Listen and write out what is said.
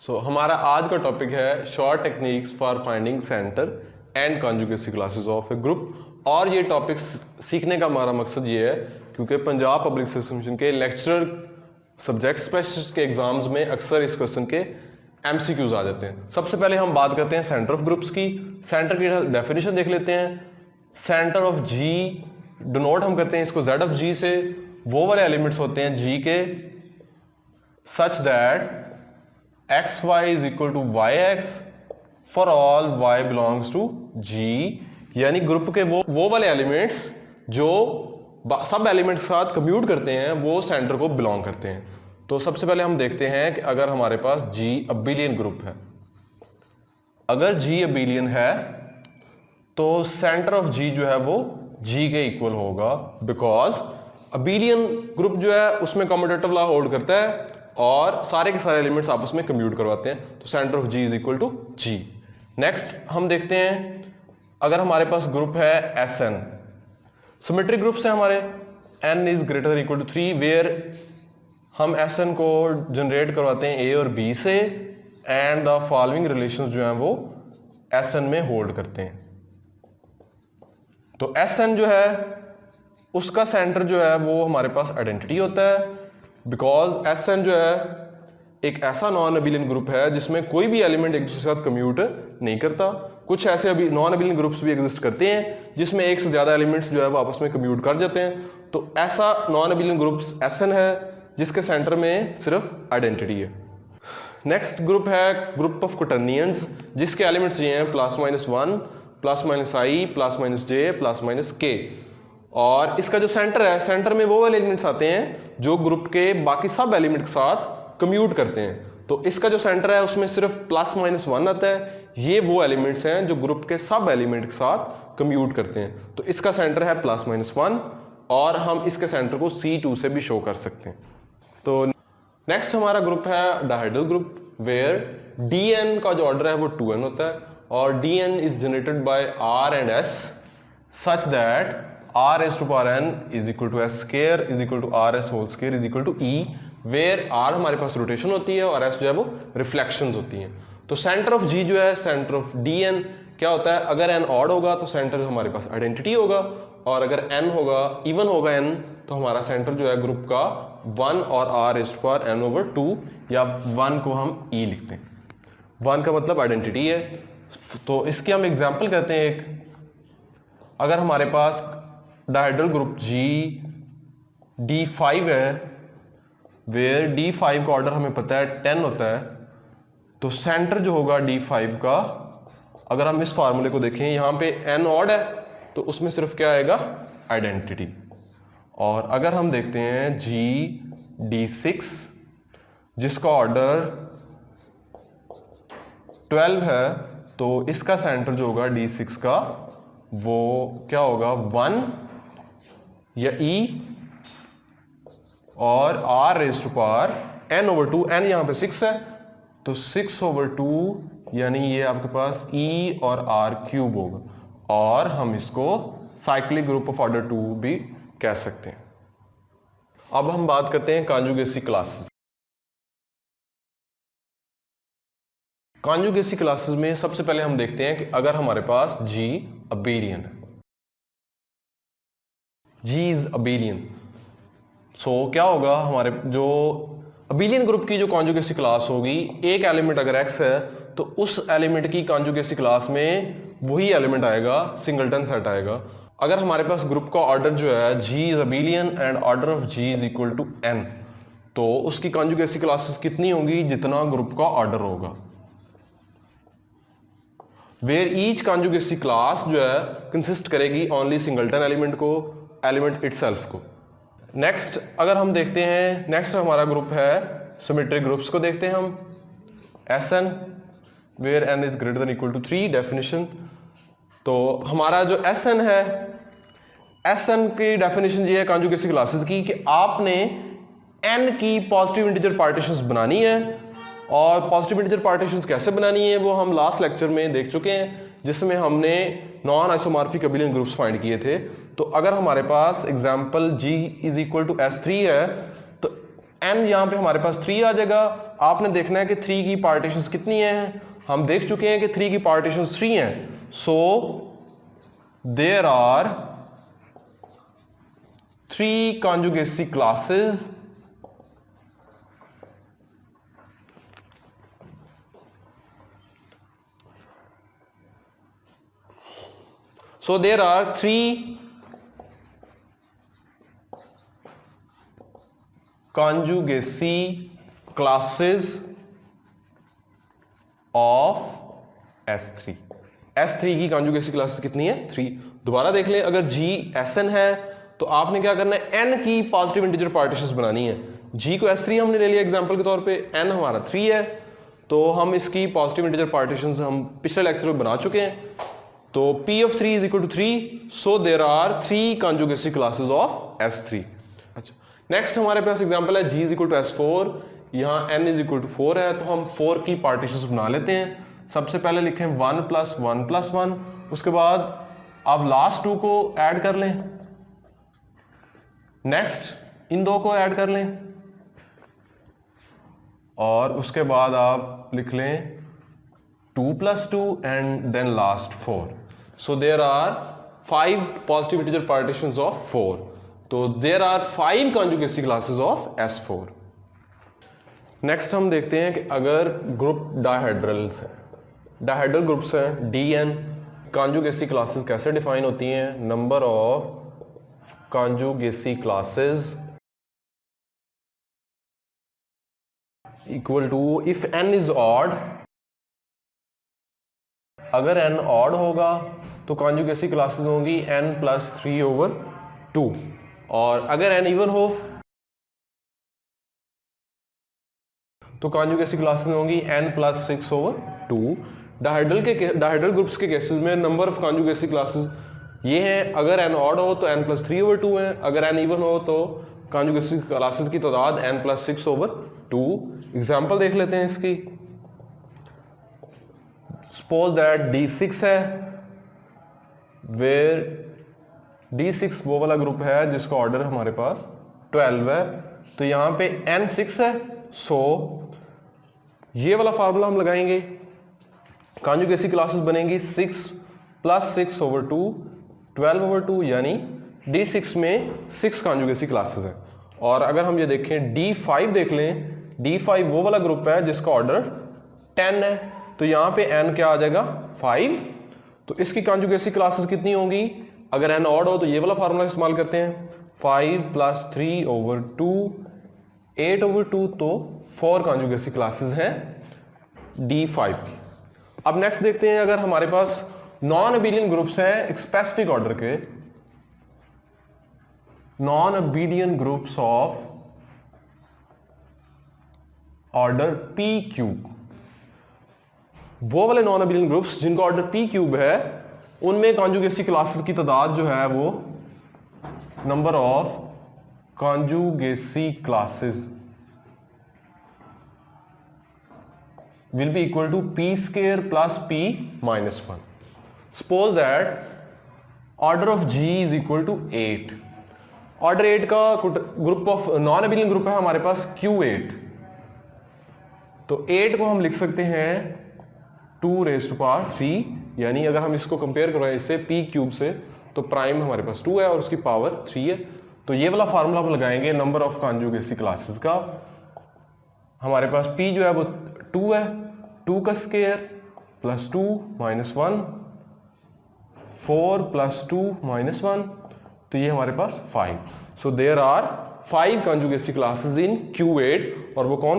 हमारा आज का टॉपिक है short techniques for finding centre and conjugacy classes of a group. और ये टॉपिक सीखने का हमारा मकसद ये है क्योंकि पंजाब पब्लिक सर्विस कमीशन के लेक्चरर सब्जेक्ट स्पेशलिस्ट के एग्जाम्स में अक्सर इस क्वेश्चन के एमसीक्यूज आ जाते हैं। सबसे पहले हम बात करते हैं सेंटर ऑफ ग्रुप्स की। सेंटर की डेफिनेशन देख लेते हैं। सेंटर ऑफ जी डिनोट हम करते हैं इसको जेड ऑफ जी से। वो वाले एलिमेंट्स होते हैं जी के such that xy is equal to yx for all y belongs to g, यानी ग्रुप के वो वाले एलिमेंट्स जो सब एलिमेंट के साथ कम्यूट करते हैं वो सेंटर को बिलोंग करते हैं। तो सबसे पहले हम देखते हैं कि अगर हमारे पास g अबिलियन ग्रुप है, अगर g अबिलियन है तो सेंटर ऑफ g जो है वो g के इक्वल होगा, बिकॉज अबिलियन ग्रुप जो है उसमें कम्यूटेटिव लॉ होल्ड करता है और सारे के सारे एलिमेंट्स आपस में कम्यूट करवाते हैं। तो centre of G is equal to G. Next हम देखते हैं अगर हमारे पास ग्रुप है एस एन, सिमेट्रिक ग्रुप्स है हमारे, n is greater equal to 3 where हम एस एन को जनरेट करवाते हैं ए और बी से एंड द फॉलोइंग रिलेशंस जो हैं वो एस एन में होल्ड करते हैं। तो एस एन जो है उसका सेंटर जो है वो हमारे पास आइडेंटिटी होता है, बिकॉज एस एन जो है एक ऐसा नॉन अबिलियन ग्रुप है जिसमें कोई भी एलिमेंट एक दूसरे के साथ कम्यूट नहीं करता। कुछ ऐसे अभी नॉन अबिलियन ग्रुप्स भी एग्जिस्ट करते हैं जिसमें एक से ज्यादा एलिमेंट्स जो है वो आपस में कम्यूट कर जाते हैं। तो ऐसा non abelian groups S n है जिसके सेंटर में सिर्फ आइडेंटिटी है। नेक्स्ट ग्रुप है ग्रुप ऑफ क्वोटर्नियंस, जिसके एलिमेंट्स ये हैं +-1, +-i, +-j, +-k। और इसका जो सेंटर है, सेंटर में वो वाले एलिमेंट्स आते हैं जो ग्रुप के बाकी सब एलिमेंट के साथ कम्यूट करते हैं। तो इसका जो सेंटर है उसमें सिर्फ +-1 आता है। ये वो एलिमेंट्स हैं जो ग्रुप के सब एलिमेंट के साथ कम्यूट करते हैं। तो इसका सेंटर है +-1 और हम इसके सेंटर को C2 से भी शो कर सकते हैं। तो नेक्स्ट हमारा ग्रुप है डायहेड्रल ग्रुप वेयर Dn का जो ऑर्डर है वो 2n होता है और Dn is generated by R and S such that r raised to power n is equal to s square is equal to rs whole square is equal to e, where r हमारे पास rotation होती है और s जो है वो reflections होती हैं। तो सेंटर ऑफ g जो है, सेंटर ऑफ dn क्या होता है, अगर n ऑड होगा तो सेंटर हमारे पास आइडेंटिटी होगा और अगर n होगा इवन होगा n तो हमारा सेंटर जो है ग्रुप का 1 और r raised to power n/2 या 1 को हम e लिखते हैं। 1 का मतलब आइडेंटिटी है। तो इसकी हम एग्जाम्पल करते हैं एक, अगर हमारे पास डायहेड्रल ग्रुप G D5 है वेयर D5 का ऑर्डर हमें पता है 10 होता है, तो सेंटर जो होगा D5 का, अगर हम इस फार्मूले को देखें यहाँ पे n ऑड है तो उसमें सिर्फ क्या आएगा, आइडेंटिटी। और अगर हम देखते हैं G D6 जिसका ऑर्डर 12 है तो इसका सेंटर जो होगा D6 का वो क्या होगा, 1 या E और r raised to power n/2, n यहां पे 6 है तो 6/2 यानी ये आपके पास E और r क्यूब होगा और हम इसको साइक्लिक ग्रुप ऑफ ऑर्डर 2 भी कह सकते हैं। अब हम बात करते हैं कॉन्जुगेसी क्लासेस। कॉन्जुगेसी क्लासेस में सबसे पहले हम देखते हैं कि अगर हमारे पास G अबिलियन है, G इज अबिलियन, सो क्या होगा, हमारे जो अबिलियन ग्रुप की जो कॉन्जुगेसी क्लास होगी, एक एलिमेंट अगर x है तो उस एलिमेंट की कॉन्जुगेसी क्लास में वही एलिमेंट आएगा, सिंगलटन सेट आएगा। अगर हमारे पास ग्रुप का ऑर्डर जो है G is abelian and order of G is equal to n, तो उसकी कॉन्जुगेसी क्लासेस कितनी होंगी, जितना ग्रुप का ऑर्डर होगा, वेयर ईच कॉन्जुगेसी क्लास जो है कंसिस्ट करेगी ओनली सिंगलटन एलिमेंट को, एलिमेंट इटसेल्फ को। नेक्स्ट अगर हम देखते हैं, नेक्स्ट हमारा ग्रुप है सिमेट्रिक ग्रुप्स को देखते हैं हम, Sn where n is greater than equal to 3 definition. तो हमारा जो Sn है, Sn की डेफिनेशन ये है कॉन्जुगेसी क्लासेस की कि आपने n की पॉजिटिव इंटीजर पार्टीशंस बनानी है और पॉजिटिव इंटीजर पार्टीशंस कैसे बनानी है वो हम लास्ट लेक्चर में देख चुके हैं जिसमें हमने non isomorphic abelian groups find किए थे। तो अगर हमारे पास example G is equal to S3 है तो n यहाँ पे हमारे पास 3 आ जाएगा। आपने देखना है कि 3 की पार्टीशंस कितनी हैं। हम देख चुके हैं कि 3 की पार्टीशंस 3 हैं। So there are 3 conjugacy classes so there are 3 conjugacy classes of S3। S3 की conjugacy classes कितनी है? 3। दोबारा देख लें, अगर G Sn है तो आपने क्या करना है, n की पॉजिटिव इंटीजर पार्टीशंस बनानी है। G को S3 हमने ले लिया एग्जांपल के तौर पे, n हमारा 3 है, तो हम इसकी पॉजिटिव इंटीजर पार्टीशंस हम पिछले लेक्चर में बना चुके हैं। तो P of 3 is equal to 3, so there are 3 conjugacy classes of S3। अच्छा, नेक्स्ट हमारे पास एग्जांपल है G is equal to S4, यहाँ n is equal to 4 है, तो हम 4 की पार्टीशंस बना लेते हैं। सबसे पहले लिखें 1 + 1 + 1, उसके बाद आप लास्ट 2 को ऐड कर लें, नेक्स्ट इन 2 को ऐड कर लें, और उसके बाद आप लिख लें 2 + 2 and then last 4। So there are 5 positive integer partitions of 4। तो there are 5 conjugacy classes of S4। Next हम देखते हैं कि अगर ग्रुप डायहेड्रल्स हैं, डायहेड्रल ग्रुप्स हैं Dn, कॉन्जुगेसी क्लासेस कैसे डिफाइन होती हैं? Number of conjugacy classes equal to, if n is odd, अगर n ऑड होगा तो कॉन्जुगेसी क्लासेस होंगी n + 3/2, और अगर n इवन हो तो कॉन्जुगेसी क्लासेस होंगी n + 6/2। डायहेड्रल ग्रुप्स के केसेस में नंबर ऑफ कॉन्जुगेसी क्लासेस ये हैं, अगर n ऑड हो तो n + 3/2 है, अगर n इवन हो तो कॉन्जुगेसी क्लासेस की तादाद n + 6/2। एग्जांपल देख लेते हैं इसकी। सपोज दैट D6 है, वेयर D6 वो वाला ग्रुप है जिसका ऑर्डर हमारे पास 12 है, तो यहां पे n 6 है। सो ये वाला फार्मूला हम लगाएंगे, कॉन्जुगेसी क्लासेस बनेंगी 6 + 6/2 12/2, यानी D6 में 6 कॉन्जुगेसी क्लासेस हैं। और अगर हम ये देखें D5 देख लें, D5 वो वाला ग्रुप है जिसका ऑर्डर 10 है, तो यहां पे n क्या आ जाएगा 5। तो इसकी कॉन्जुगेसी क्लासेस कितनी होंगी? अगर n ऑड हो तो ये वाला फार्मूला इस्तेमाल करते हैं, 5 + 3/2 8/2, तो 4 कॉन्जुगेसी क्लासेस हैं D5 की। अब नेक्स्ट देखते हैं, अगर हमारे पास नॉन अबेलियन ग्रुप्स हैं एक स्पेसिफिक ऑर्डर के, non abelian groups of order p³, वो वाले नॉन अबेलियन ग्रुप्स जिनका ऑर्डर p³ है, उनमें कॉन्जुगेसी क्लासेस की तादाद जो है वो number of conjugacy classes will be equal to p² + p - 1। Suppose that order of G is equal to 8। Order 8 का group of non abelian group है हमारे पास Q8, तो 8 को हम लिख सकते हैं 2⁻3, यानी अगर हम इसको कंपेयर करें इससे p³ से, तो प्राइम हमारे पास 2 है और उसकी पावर 3 है। तो ये वाला फार्मूला हम लगाएंगे नंबर ऑफ कॉन्जुगेसी क्लासेस का। हमारे पास p जो है वो 2 है, 2 का स्क्वायर + 2 - 1, 4 + 2 - 1, तो ये हमारे पास 5। So there are 5 conjugacy classes in Q8, और वो कौन